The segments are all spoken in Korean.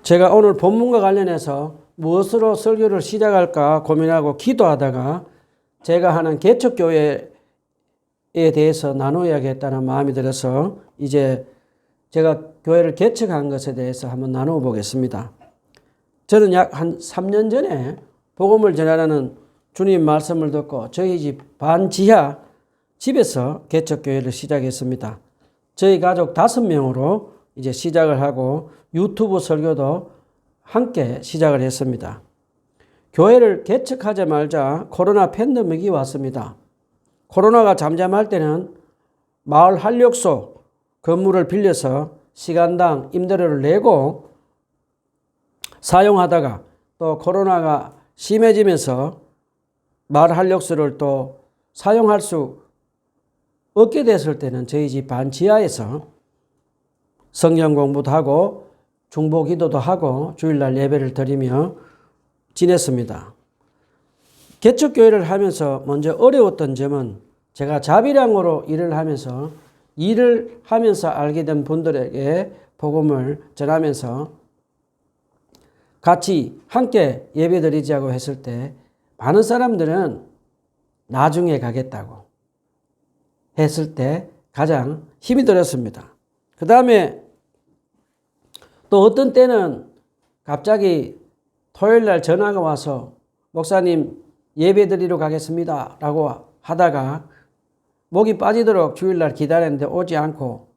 제가 오늘 본문과 관련해서 무엇으로 설교를 시작할까 고민하고 기도하다가 제가 하는 개척교회에 대해서 나누어야겠다는 마음이 들어서 이제 제가 교회를 개척한 것에 대해서 한번 나누어 보겠습니다. 저는 약 한 3년 전에 복음을 전하라는 주님 말씀을 듣고 저희 집 반지하 집에서 개척교회를 시작했습니다. 저희 가족 5명으로 이제 시작을 하고 유튜브 설교도 함께 시작을 했습니다. 교회를 개척하자마자 코로나 팬데믹이 왔습니다. 코로나가 잠잠할 때는 마을 한력소 건물을 빌려서 시간당 임대료를 내고 사용하다가 또 코로나가 심해지면서 마을 한력소를 또 사용할 수 없게 됐을 때는 저희 집 반지하에서 성경 공부도 하고 중보 기도도 하고 주일날 예배를 드리며 지냈습니다. 개척교회를 하면서 먼저 어려웠던 점은 제가 자비량으로 일을 하면서 알게 된 분들에게 복음을 전하면서 같이 함께 예배 드리자고 했을 때 많은 사람들은 나중에 가겠다고 했을 때 가장 힘이 들었습니다. 그 다음에 또 어떤 때는 갑자기 토요일날 전화가 와서 목사님 예배 드리러 가겠습니다 라고 하다가 목이 빠지도록 주일날 기다렸는데 오지 않고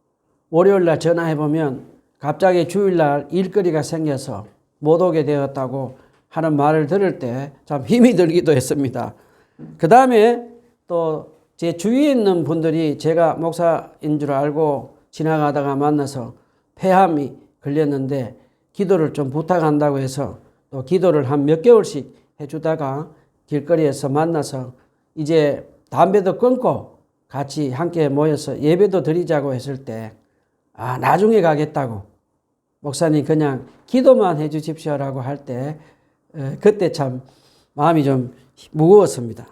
월요일날 전화해보면 갑자기 주일날 일거리가 생겨서 못 오게 되었다고 하는 말을 들을 때 참 힘이 들기도 했습니다. 그 다음에 또 제 주위에 있는 분들이 제가 목사인 줄 알고 지나가다가 만나서 폐암이 걸렸는데 기도를 좀 부탁한다고 해서 또 기도를 한 몇 개월씩 해주다가 길거리에서 만나서 이제 담배도 끊고 같이 함께 모여서 예배도 드리자고 했을 때 나중에 가겠다고 목사님 그냥 기도만 해 주십시오라고 할 때 그때 참 마음이 좀 무거웠습니다.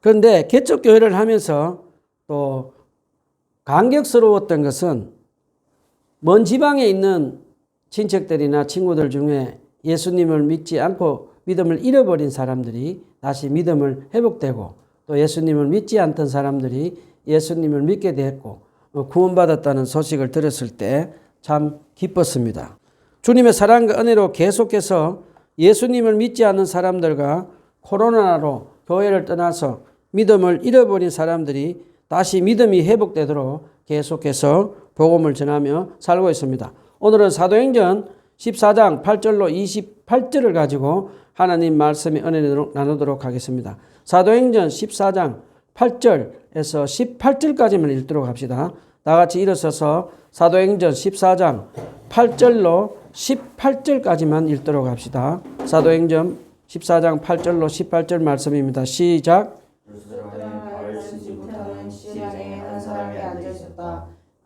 그런데 개척교회를 하면서 또 감격스러웠던 것은 먼 지방에 있는 친척들이나 친구들 중에 예수님을 믿지 않고 믿음을 잃어버린 사람들이 다시 믿음을 회복되고 또 예수님을 믿지 않던 사람들이 예수님을 믿게 됐고 구원받았다는 소식을 들었을 때 참 기뻤습니다. 주님의 사랑과 은혜로 계속해서 예수님을 믿지 않는 사람들과 코로나로 교회를 떠나서 믿음을 잃어버린 사람들이 다시 믿음이 회복되도록 계속해서 복음을 전하며 살고 있습니다. 오늘은 사도행전 14장 8절로 28절을 가지고 하나님 말씀의 은혜를 나누도록 하겠습니다. 사도행전 14장 8절에서 18절까지만 읽도록 합시다. 다 같이 일어서서 사도행전 14장 8절로 18절까지만 읽도록 합시다. 사도행전 14장 8절로 18절 말씀입니다. 시작.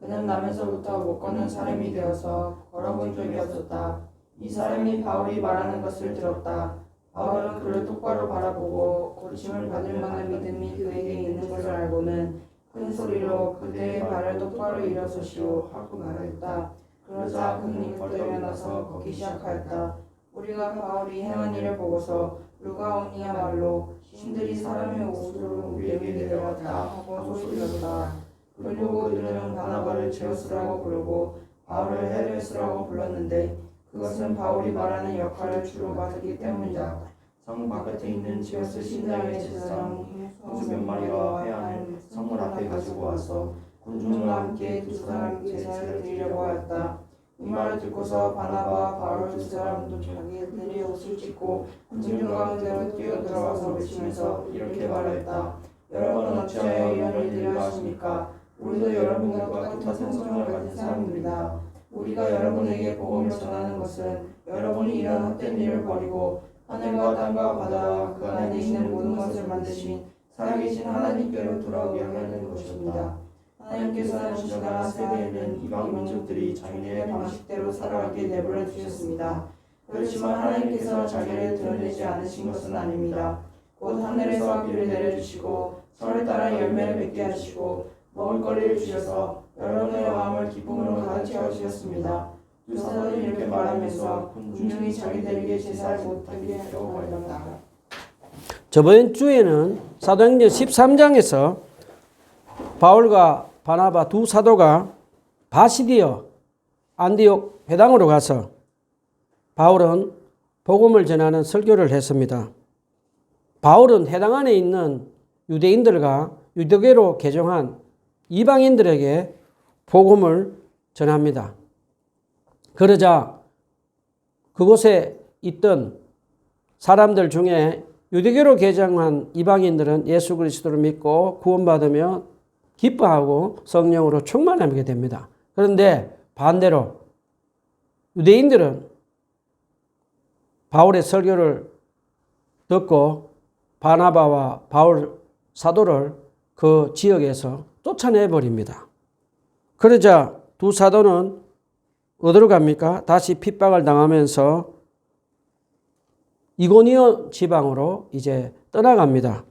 그는 남에서부터 못 걷는 사람이 되어서 걸어본 적이 없었다. 이 사람이 바울이 말하는 것을 들었다. 바울은 그를 똑바로 바라보고 고침을 받을 만한 믿음이 그에게 있는 것을 알고는 큰 소리로 그대의 발을 똑바로 일어서시오 하고 말했다. 그러자 그는 벌떡 일어나서 걷기 시작하였다. 우리가 바울이 행한 일을 보고서 루가오니야말로 신들이 사람의 옷으로 우리에게 내려왔다 하고 소리쳤다. 그리고 그들은 바나바를 제우스라고 부르고 바울을 헤르메스라고 불렀는데 그것은 바울이 말하는 역할을 주로 맡았기 때문이다. 성 바깥에 있는 제우스 신당의 제사장 소수 몇 마리와 회안을 성문 앞에 가지고 와서 군중과 함께 두 사람 제사를 드리려고 하였다. 이 말을 듣고서 바나바와 바울 두 사람도 자기들의 옷을 찢고 군중 가운데로 뛰어들어와서 외치면서 이렇게 말하였다. 여러분은 어찌하여 이런 일들을 하십니까? 우리도 여러분과 똑같은 성령을 가진 사람입니다. 우리가 여러분에게 복음을 전하는 것은 여러분이 이런 헛된 일을 버리고 하늘과 땅과 바다와 그 안에 있는 모든 것을 만드신 살아계신 하나님께로 돌아오게 하려는 것입니다. 하나님께서는 지나간 세대에는 이방 민족들이 자기네의 방식대로 살아가게 내버려 두셨습니다. 그렇지만 하나님께서 자기를 드러내지 않으신 것은 아닙니다. 곧 하늘에서 비를 내려주시고 설을 따라 열매를 맺게 하시고 먹을거리를 주셔서 여러분의 마음을 기쁨으로 가득 채워주셨습니다. 두 사도는 이렇게 말하면서 군중이 자기들에게 제사를 못하게 하려고 말한다. 저번 주에는 사도행전 13장에서 바울과 바나바 두 사도가 바시디어 안디옥 회당으로 가서 바울은 복음을 전하는 설교를 했습니다. 바울은 회당 안에 있는 유대인들과 유대교로 개종한 이방인들에게 복음을 전합니다. 그러자 그곳에 있던 사람들 중에 유대교로 개종한 이방인들은 예수 그리스도를 믿고 구원받으며 기뻐하고 성령으로 충만하게 됩니다. 그런데 반대로 유대인들은 바울의 설교를 듣고 바나바와 바울 사도를 그 지역에서 쫓아내 버립니다. 그러자 두 사도는 어디로 갑니까? 다시 핍박을 당하면서 이고니온 지방으로 이제 떠나갑니다.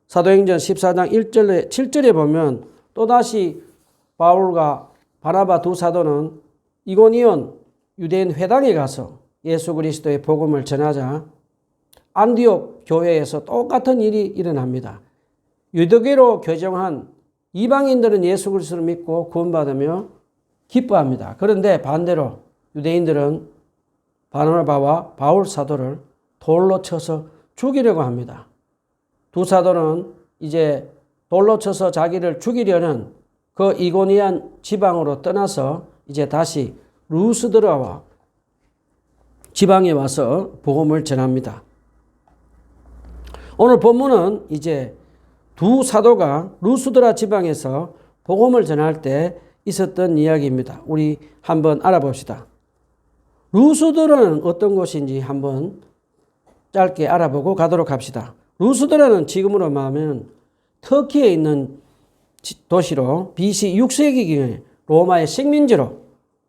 사도행전 14장 1절에 7절에 보면 또다시 바울과 바나바 두 사도는 이고니온 유대인 회당에 가서 예수 그리스도의 복음을 전하자 안디옥 교회에서 똑같은 일이 일어납니다. 유대교로 개종한 이방인들은 예수 그리스도를 믿고 구원받으며 기뻐합니다. 그런데 반대로 유대인들은 바나바와 바울 사도를 돌로 쳐서 죽이려고 합니다. 두 사도는 이제 돌로 쳐서 자기를 죽이려는 그 이고니안 지방으로 떠나서 이제 다시 루스드라와 지방에 와서 복음을 전합니다. 오늘 본문은 이제 두 사도가 루스드라 지방에서 복음을 전할 때 있었던 이야기입니다. 우리 한번 알아봅시다. 루스드라는 어떤 곳인지 한번 짧게 알아보고 가도록 합시다. 루스드라는 지금으로 말하면 터키에 있는 도시로 BC 6세기경에 로마의 식민지로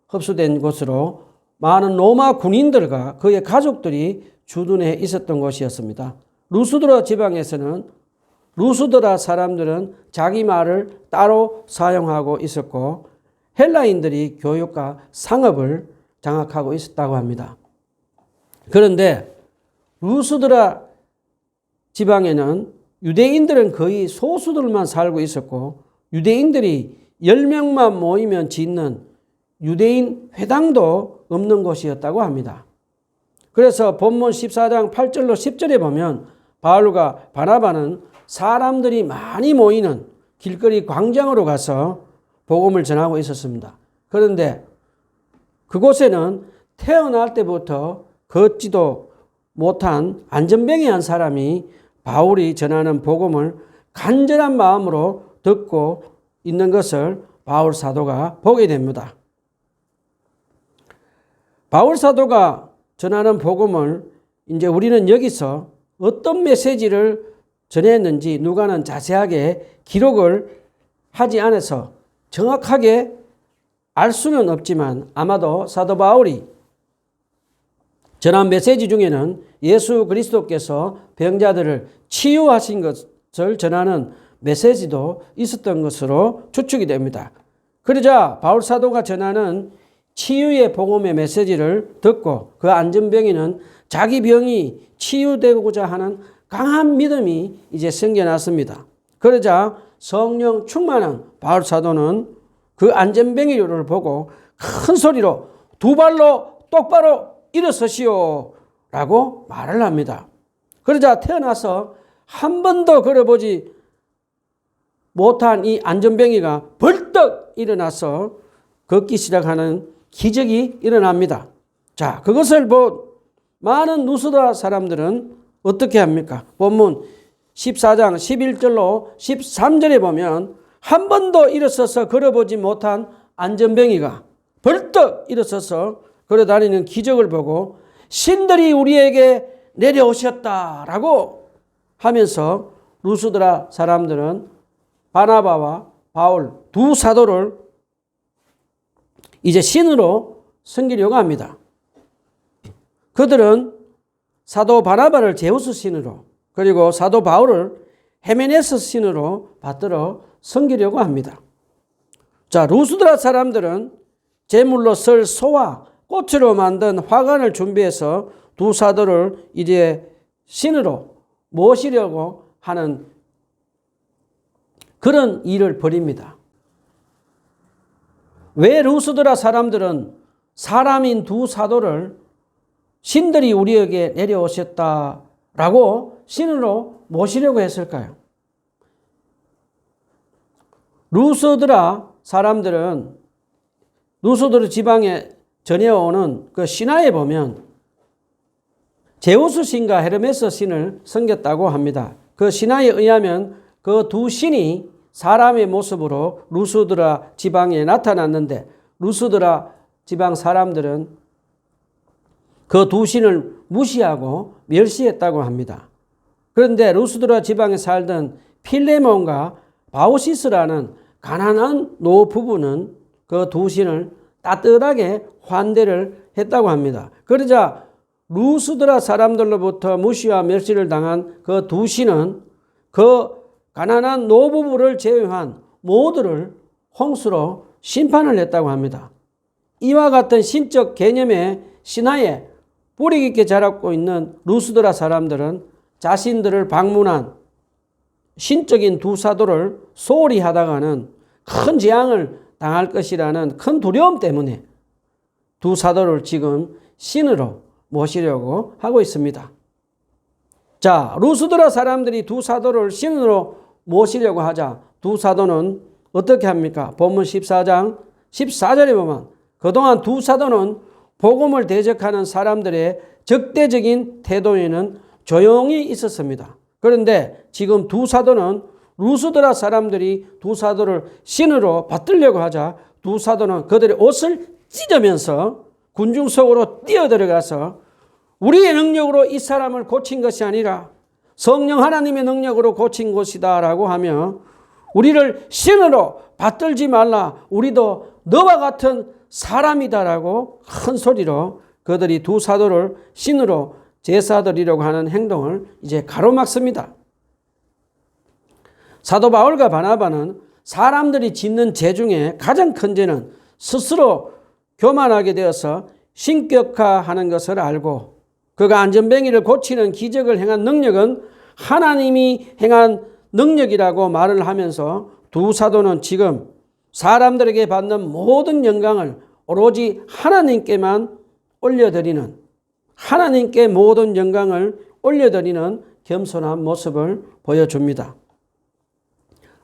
흡수된 곳으로 많은 로마 군인들과 그의 가족들이 주둔해 있었던 곳이었습니다. 루스드라 지방에서는 루스드라 사람들은 자기 말을 따로 사용하고 있었고 헬라인들이 교육과 상업을 장악하고 있었다고 합니다. 그런데 루스드라 지방에는 유대인들은 거의 소수들만 살고 있었고 유대인들이 10명만 모이면 짓는 유대인 회당도 없는 곳이었다고 합니다. 그래서 본문 14장 8절로 10절에 보면 바울과 바나바는 사람들이 많이 모이는 길거리 광장으로 가서 복음을 전하고 있었습니다. 그런데 그곳에는 태어날 때부터 걷지도 못한 안전뱅이 한 사람이 바울이 전하는 복음을 간절한 마음으로 듣고 있는 것을 바울 사도가 보게 됩니다. 바울 사도가 전하는 복음을 이제 우리는 여기서 어떤 메시지를 전했는지 누가는 자세하게 기록을 하지 않아서 정확하게 알 수는 없지만 아마도 사도 바울이 전한 메시지 중에는 예수 그리스도께서 병자들을 치유하신 것을 전하는 메시지도 있었던 것으로 추측이 됩니다. 그러자 바울 사도가 전하는 치유의 복음의 메시지를 듣고 그 안전병이는 자기 병이 치유되고자 하는 강한 믿음이 이제 생겨났습니다. 그러자 성령 충만한 바울 사도는 그 안전병이를 보고 큰 소리로 두 발로 똑바로 일어서시오 라고 말을 합니다. 그러자 태어나서 한 번도 걸어보지 못한 이 안전병이가 벌떡 일어나서 걷기 시작하는 기적이 일어납니다. 자, 그것을 본 많은 루스드라 사람들은 어떻게 합니까? 본문 14장 11절로 13절에 보면 한 번도 일어서서 걸어보지 못한 안전병이가 벌떡 일어서서 걸어다니는 기적을 보고 신들이 우리에게 내려오셨다라고 하면서 루스드라 사람들은 바나바와 바울 두 사도를 이제 신으로 섬기려고 합니다. 그들은 사도 바나바를 제우스 신으로 그리고 사도 바울을 헤메네스 신으로 받들어 섬기려고 합니다. 자, 루스드라 사람들은 제물로 설 소와 꽃으로 만든 화관을 준비해서 두 사도를 이제 신으로 모시려고 하는 그런 일을 벌입니다. 왜 루스드라 사람들은 사람인 두 사도를 신들이 우리에게 내려오셨다라고 신으로 모시려고 했을까요? 루스드라 사람들은 루스드라 지방에 전해오는 그 신화에 보면 제우스 신과 헤르메스 신을 섬겼다고 합니다. 그 신화에 의하면 그 두 신이 사람의 모습으로 루스드라 지방에 나타났는데 루스드라 지방 사람들은 그 두 신을 무시하고 멸시했다고 합니다. 그런데 루스드라 지방에 살던 필레몬과 바우시스라는 가난한 노부부는 그 두 신을 따뜻하게 환대를 했다고 합니다. 그러자 루스드라 사람들로부터 무시와 멸시를 당한 그 두 신은 그 가난한 노부부를 제외한 모두를 홍수로 심판을 했다고 합니다. 이와 같은 신적 개념의 신화에 뿌리 깊게 자라고 있는 루스드라 사람들은 자신들을 방문한 신적인 두 사도를 소홀히 하다가는 큰 재앙을 당할 것이라는 큰 두려움 때문에 두 사도를 지금 신으로 모시려고 하고 있습니다. 자, 루스드라 사람들이 두 사도를 신으로 모시려고 하자 두 사도는 어떻게 합니까? 본문 14장 14절에 보면 그동안 두 사도는 복음을 대적하는 사람들의 적대적인 태도에는 조용히 있었습니다. 그런데 지금 두 사도는 루스드라 사람들이 두 사도를 신으로 받들려고 하자 두 사도는 그들의 옷을 찢으면서 군중 속으로 뛰어들어가서 우리의 능력으로 이 사람을 고친 것이 아니라 성령 하나님의 능력으로 고친 것이다 라고 하며 우리를 신으로 받들지 말라, 우리도 너와 같은 사람이다 라고 큰 소리로 그들이 두 사도를 신으로 제사드리려고 하는 행동을 이제 가로막습니다. 사도 바울과 바나바는 사람들이 짓는 죄 중에 가장 큰 죄는 스스로 교만하게 되어서 신격화하는 것을 알고 그가 안전뱅이를 고치는 기적을 행한 능력은 하나님이 행한 능력이라고 말을 하면서 두 사도는 지금 사람들에게 받는 모든 영광을 오로지 하나님께만 올려드리는, 하나님께 모든 영광을 올려드리는 겸손한 모습을 보여줍니다.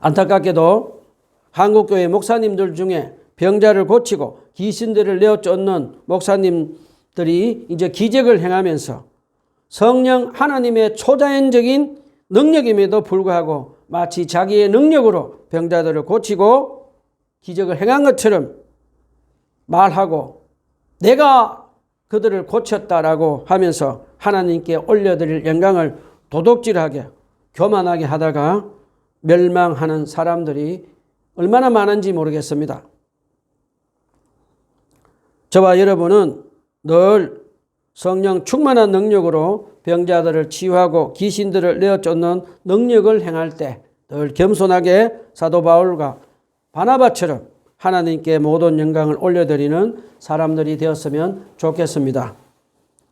안타깝게도 한국교회 목사님들 중에 병자를 고치고 귀신들을 내어 쫓는 목사님들이 이제 기적을 행하면서 성령 하나님의 초자연적인 능력임에도 불구하고 마치 자기의 능력으로 병자들을 고치고 기적을 행한 것처럼 말하고 내가 그들을 고쳤다라고 하면서 하나님께 올려드릴 영광을 도둑질하게 교만하게 하다가 멸망하는 사람들이 얼마나 많은지 모르겠습니다. 저와 여러분은 늘 성령 충만한 능력으로 병자들을 치유하고 귀신들을 내어 쫓는 능력을 행할 때 늘 겸손하게 사도 바울과 바나바처럼 하나님께 모든 영광을 올려드리는 사람들이 되었으면 좋겠습니다.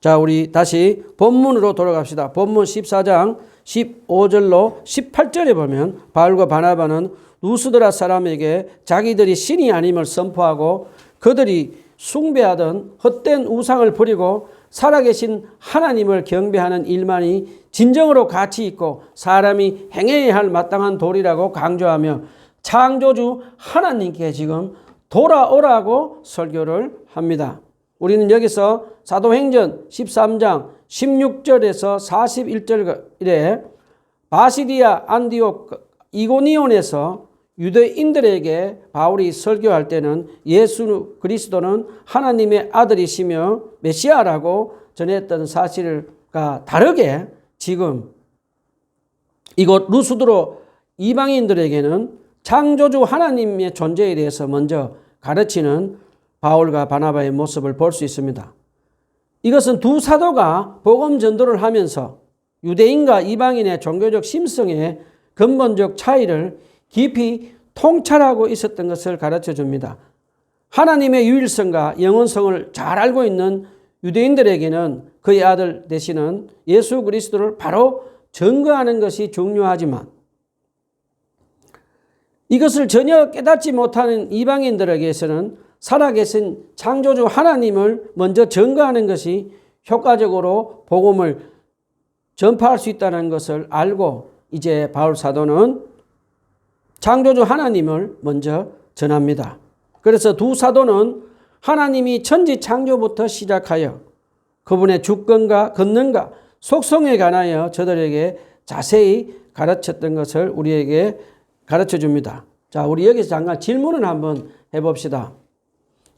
자, 우리 다시 본문으로 돌아갑시다. 본문 14장 15절로 18절에 보면 바울과 바나바는 루스드라 사람에게 자기들이 신이 아님을 선포하고 그들이 숭배하던 헛된 우상을 버리고 살아계신 하나님을 경배하는 일만이 진정으로 가치 있고 사람이 행해야 할 마땅한 도리라고 강조하며 창조주 하나님께 지금 돌아오라고 설교를 합니다. 우리는 여기서 사도행전 13장 16절에서 41절에 바시디아, 안디옥, 이고니온에서 유대인들에게 바울이 설교할 때는 예수 그리스도는 하나님의 아들이시며 메시아라고 전했던 사실과 다르게 지금 이곳 루스드로 이방인들에게는 창조주 하나님의 존재에 대해서 먼저 가르치는 바울과 바나바의 모습을 볼 수 있습니다. 이것은 두 사도가 복음 전도를 하면서 유대인과 이방인의 종교적 심성의 근본적 차이를 깊이 통찰하고 있었던 것을 가르쳐 줍니다. 하나님의 유일성과 영원성을 잘 알고 있는 유대인들에게는 그의 아들 되시는 예수 그리스도를 바로 증거하는 것이 중요하지만 이것을 전혀 깨닫지 못하는 이방인들에게서는 살아계신 창조주 하나님을 먼저 증거하는 것이 효과적으로 복음을 전파할 수 있다는 것을 알고 이제 바울 사도는 창조주 하나님을 먼저 전합니다. 그래서 두 사도는 하나님이 천지 창조부터 시작하여 그분의 주권과 권능과 속성에 관하여 저들에게 자세히 가르쳤던 것을 우리에게 가르쳐 줍니다. 자, 우리 여기서 잠깐 질문을 한번 해봅시다.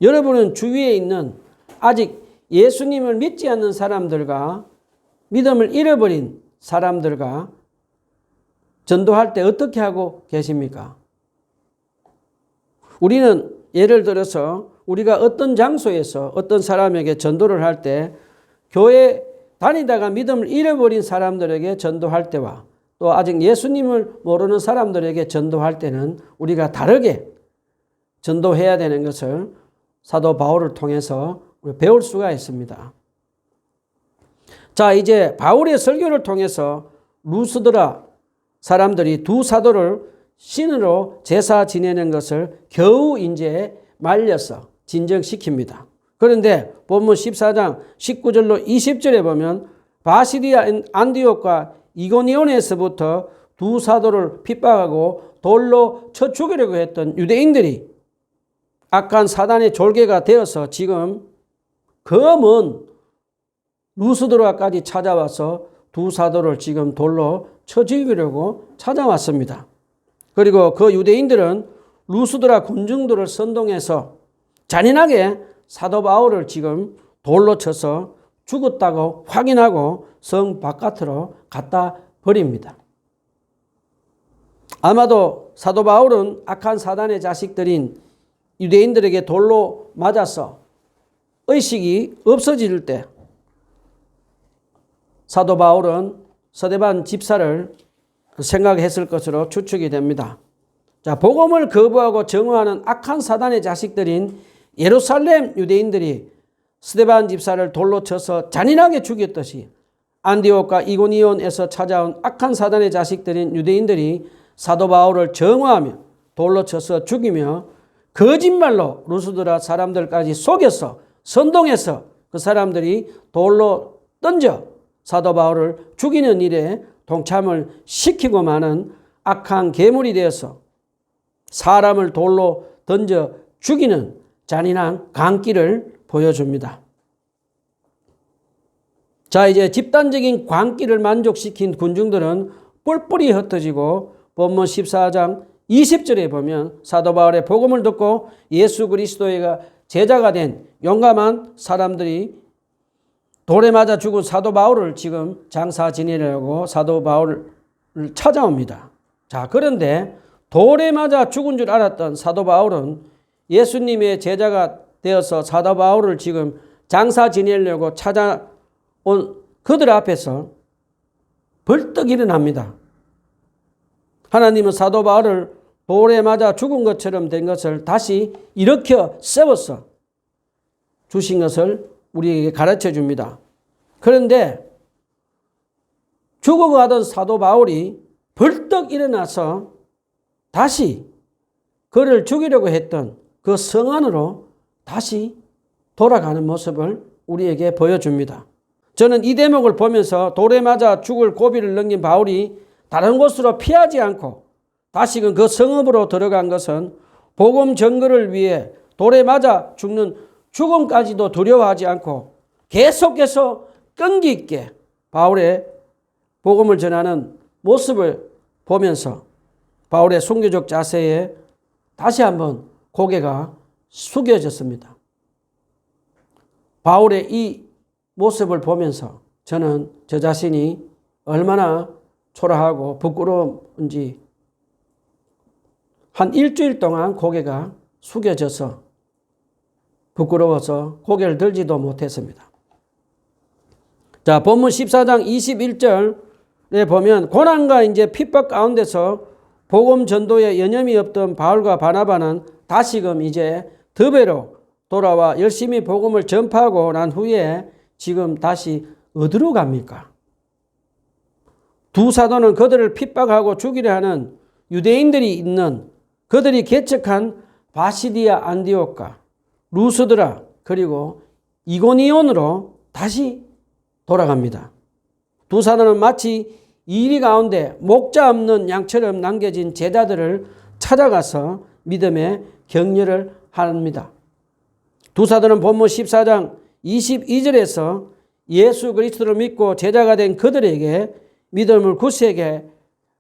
여러분은 주위에 있는 아직 예수님을 믿지 않는 사람들과 믿음을 잃어버린 사람들과 전도할 때 어떻게 하고 계십니까? 우리는 예를 들어서 우리가 어떤 장소에서 어떤 사람에게 전도를 할 때 교회 다니다가 믿음을 잃어버린 사람들에게 전도할 때와 또 아직 예수님을 모르는 사람들에게 전도할 때는 우리가 다르게 전도해야 되는 것을 사도 바울을 통해서 배울 수가 있습니다. 자, 이제 바울의 설교를 통해서 루스드라 사람들이 두 사도를 신으로 제사 지내는 것을 겨우 이제 말려서 진정시킵니다. 그런데 본문 14장 19절로 20절에 보면 바시디아 안디옥과 이고니온에서부터 두 사도를 핍박하고 돌로 쳐 죽이려고 했던 유대인들이 악한 사단의 졸개가 되어서 지금 검은 루스드라까지 찾아와서 두 사도를 지금 돌로 쳐 죽이려고 찾아왔습니다. 그리고 그 유대인들은 루스드라 군중들을 선동해서 잔인하게 사도 바울을 지금 돌로 쳐서 죽었다고 확인하고 성 바깥으로 갖다 버립니다. 아마도 사도 바울은 악한 사단의 자식들인 유대인들에게 돌로 맞아서 의식이 없어질 때 사도 바울은 스데반 집사를 생각했을 것으로 추측이 됩니다. 자, 복음을 거부하고 정오하는 악한 사단의 자식들인 예루살렘 유대인들이 스데반 집사를 돌로 쳐서 잔인하게 죽였듯이 안디옥과 이고니온에서 찾아온 악한 사단의 자식들인 유대인들이 사도 바울을 정오하며 돌로 쳐서 죽이며 거짓말로 루스드라 사람들까지 속여서 선동해서 그 사람들이 돌로 던져 사도 바울을 죽이는 일에 동참을 시키고 마는 악한 괴물이 되어서 사람을 돌로 던져 죽이는 잔인한 광기를 보여줍니다. 자, 이제 집단적인 광기를 만족시킨 군중들은 뿔뿔이 흩어지고 본문 14장 20절에 보면 사도 바울의 복음을 듣고 예수 그리스도의 제자가 된 용감한 사람들이 돌에 맞아 죽은 사도 바울을 지금 장사 지내려고 사도 바울을 찾아옵니다. 자, 그런데 돌에 맞아 죽은 줄 알았던 사도 바울은 예수님의 제자가 되어서 사도 바울을 지금 장사 지내려고 찾아온 그들 앞에서 벌떡 일어납니다. 하나님은 사도 바울을 돌에 맞아 죽은 것처럼 된 것을 다시 일으켜 세워서 주신 것을 우리에게 가르쳐 줍니다. 그런데 죽어가던 사도 바울이 벌떡 일어나서 다시 그를 죽이려고 했던 그 성 안으로 다시 돌아가는 모습을 우리에게 보여줍니다. 저는 이 대목을 보면서 돌에 맞아 죽을 고비를 넘긴 바울이 다른 곳으로 피하지 않고 다시금 그 성읍으로 들어간 것은 복음 전거를 위해 돌에 맞아 죽는 죽음까지도 두려워하지 않고 계속해서 끈기 있게 바울의 복음을 전하는 모습을 보면서 바울의 순교적 자세에 다시 한번 고개가 숙여졌습니다. 바울의 이 모습을 보면서 저는 저 자신이 얼마나 초라하고 부끄러운지 한 일주일 동안 고개가 숙여져서 부끄러워서 고개를 들지도 못했습니다. 자, 본문 14장 21절에 보면 고난과 이제 핍박 가운데서 복음 전도에 여념이 없던 바울과 바나바는 다시금 이제 두 배로 돌아와 열심히 복음을 전파하고 난 후에 지금 다시 어디로 갑니까? 두 사도는 그들을 핍박하고 죽이려 하는 유대인들이 있는 그들이 개척한 바시디아 안디옥과 루스드라 그리고 이고니온으로 다시 돌아갑니다. 두 사도는 마치 이리 가운데 목자 없는 양처럼 남겨진 제자들을 찾아가서 믿음의 격려를 합니다. 두 사도는 본문 14장 22절에서 예수 그리스도를 믿고 제자가 된 그들에게 믿음을 굳세게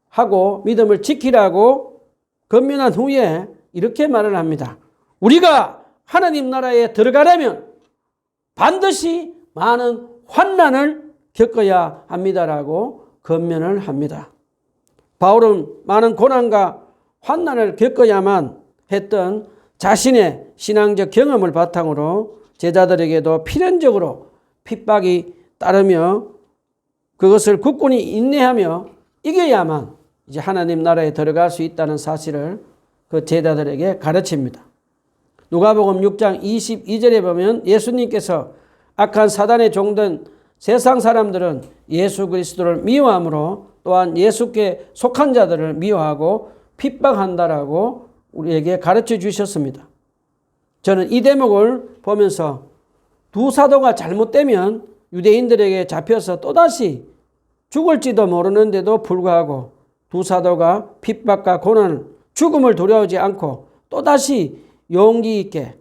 하고 믿음을 지키라고 권면한 후에 이렇게 말을 합니다. 우리가 하나님 나라에 들어가려면 반드시 많은 환난을 겪어야 합니다라고 권면을 합니다. 바울은 많은 고난과 환난을 겪어야만 했던 자신의 신앙적 경험을 바탕으로 제자들에게도 필연적으로 핍박이 따르며 그것을 굳건히 인내하며 이겨야만 이제 하나님 나라에 들어갈 수 있다는 사실을 그 제자들에게 가르칩니다. 누가복음 6장 22절에 보면 예수님께서 악한 사단의 종된 세상 사람들은 예수 그리스도를 미워함으로 또한 예수께 속한 자들을 미워하고 핍박한다라고 우리에게 가르쳐 주셨습니다. 저는 이 대목을 보면서 두 사도가 잘못되면 유대인들에게 잡혀서 또다시 죽을지도 모르는데도 불구하고 두 사도가 핍박과 고난, 죽음을 두려워하지 않고 또다시 용기 있게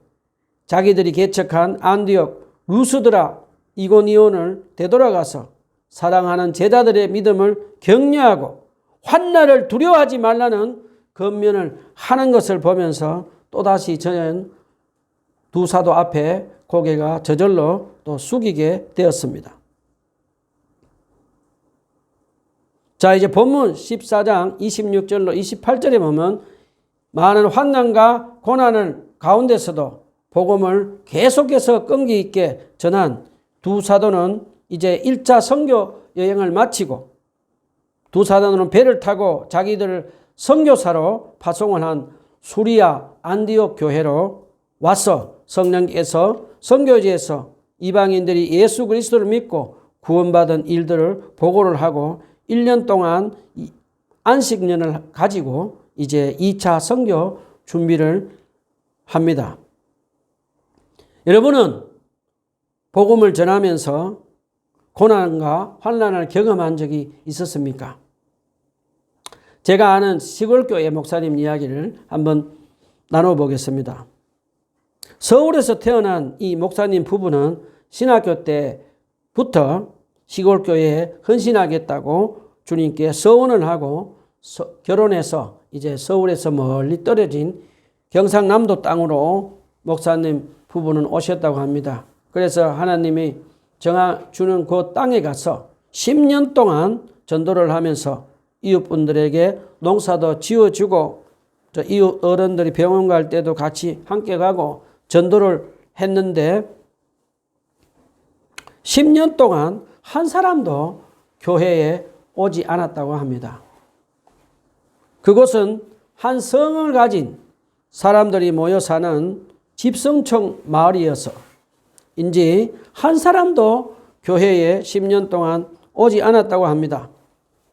자기들이 개척한 안디옥, 루스드라, 이고니온을 되돌아가서 사랑하는 제자들의 믿음을 격려하고 환난을 두려워하지 말라는 권면을 하는 것을 보면서 또다시 저는 두 사도 앞에 고개가 저절로 또 숙이게 되었습니다. 자, 이제 본문 14장 26절로 28절에 보면 많은 환난과 고난을 가운데서도 복음을 계속해서 끈기 있게 전한 두 사도는 이제 1차 선교 여행을 마치고 두 사도는 배를 타고 자기들을 선교사로 파송을 한 수리아 안디옥 교회로 와서 성령께서 선교지에서 이방인들이 예수 그리스도를 믿고 구원받은 일들을 보고를 하고 1년 동안 안식년을 가지고 이제 2차 선교 준비를 합니다. 여러분은 복음을 전하면서 고난과 환난을 경험한 적이 있었습니까? 제가 아는 시골교회 목사님 이야기를 한번 나눠보겠습니다. 서울에서 태어난 이 목사님 부부는 신학교 때부터 시골교회에 헌신하겠다고 주님께 서원을 하고 결혼해서 이제 서울에서 멀리 떨어진 경상남도 땅으로 목사님 부부는 오셨다고 합니다. 그래서 하나님이 정해주는 그 땅에 가서 10년 동안 전도를 하면서 이웃분들에게 농사도 지어주고 이웃 어른들이 병원 갈 때도 같이 함께 가고 전도를 했는데 10년 동안 한 사람도 교회에 오지 않았다고 합니다. 그곳은 한 성을 가진 사람들이 모여 사는 집성촌 마을이어서 인지 한 사람도 교회에 10년 동안 오지 않았다고 합니다.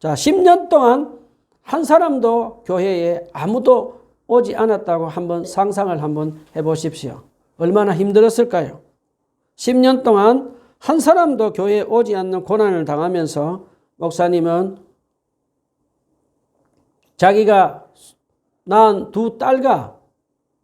자, 10년 동안 한 사람도 교회에 아무도 오지 않았다고 한번 상상을 한번 해보십시오. 얼마나 힘들었을까요? 10년 동안 한 사람도 교회에 오지 않는 고난을 당하면서 목사님은 자기가 낳은 두 딸과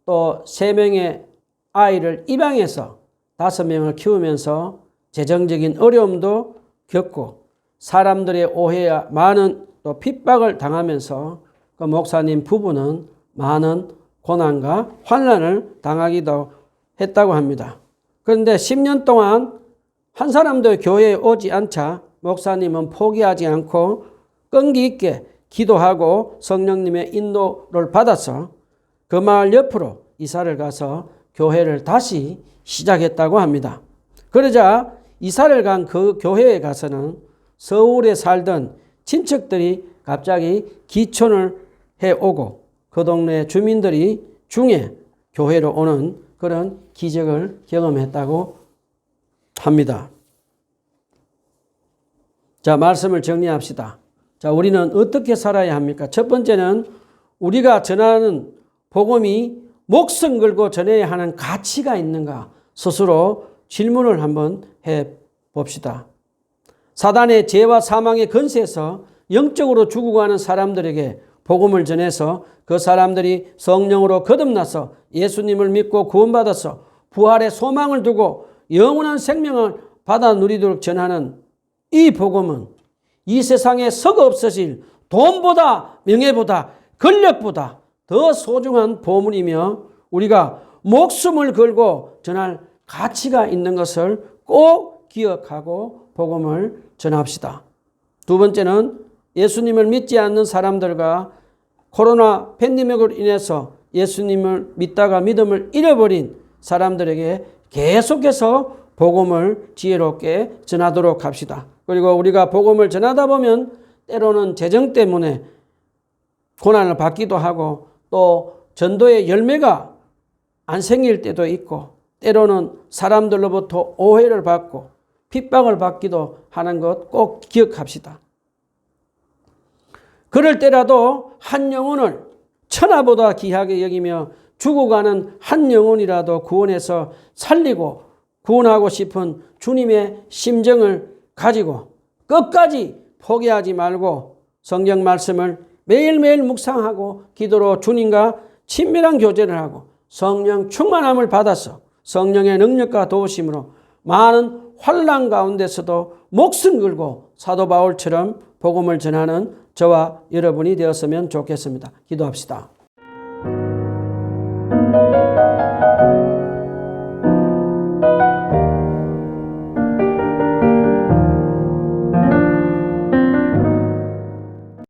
또 3명의 아이를 입양해서 5명을 키우면서 재정적인 어려움도 겪고 사람들의 오해와 많은 또 핍박을 당하면서 그 목사님 부부는 많은 고난과 환난을 당하기도 했다고 합니다. 그런데 10년 동안 한 사람도 교회에 오지 않자 목사님은 포기하지 않고 끈기 있게 기도하고 성령님의 인도를 받아서 그 마을 옆으로 이사를 가서 교회를 다시 시작했다고 합니다. 그러자 이사를 간 그 교회에 가서는 서울에 살던 친척들이 갑자기 기촌을 해오고 그 동네 주민들이 중에 교회로 오는 그런 기적을 경험했다고 합니다. 자, 말씀을 정리합시다. 자, 우리는 어떻게 살아야 합니까? 첫 번째는 우리가 전하는 복음이 목숨 걸고 전해야 하는 가치가 있는가 스스로 질문을 한번 해 봅시다. 사단의 죄와 사망의 권세에서 영적으로 죽어가는 사람들에게 복음을 전해서 그 사람들이 성령으로 거듭나서 예수님을 믿고 구원받아서 부활의 소망을 두고 영원한 생명을 받아 누리도록 전하는 이 복음은 이 세상에 썩어 없어질 돈보다 명예보다 권력보다 더 소중한 보물이며 우리가 목숨을 걸고 전할 가치가 있는 것을 꼭 기억하고 복음을 전합시다. 두 번째는 예수님을 믿지 않는 사람들과 코로나 팬데믹으로 인해서 예수님을 믿다가 믿음을 잃어버린 사람들에게 계속해서 복음을 지혜롭게 전하도록 합시다. 그리고 우리가 복음을 전하다 보면 때로는 재정 때문에 고난을 받기도 하고 또 전도의 열매가 안 생길 때도 있고 때로는 사람들로부터 오해를 받고 핍박을 받기도 하는 것 꼭 기억합시다. 그럴 때라도 한 영혼을 천하보다 귀하게 여기며 죽어가는 한 영혼이라도 구원해서 살리고 구원하고 싶은 주님의 심정을 가지고 끝까지 포기하지 말고 성경 말씀을 매일매일 묵상하고 기도로 주님과 친밀한 교제를 하고 성령 충만함을 받아서 성령의 능력과 도우심으로 많은 환난 가운데서도 목숨 걸고 사도 바울처럼 복음을 전하는 저와 여러분이 되었으면 좋겠습니다. 기도합시다.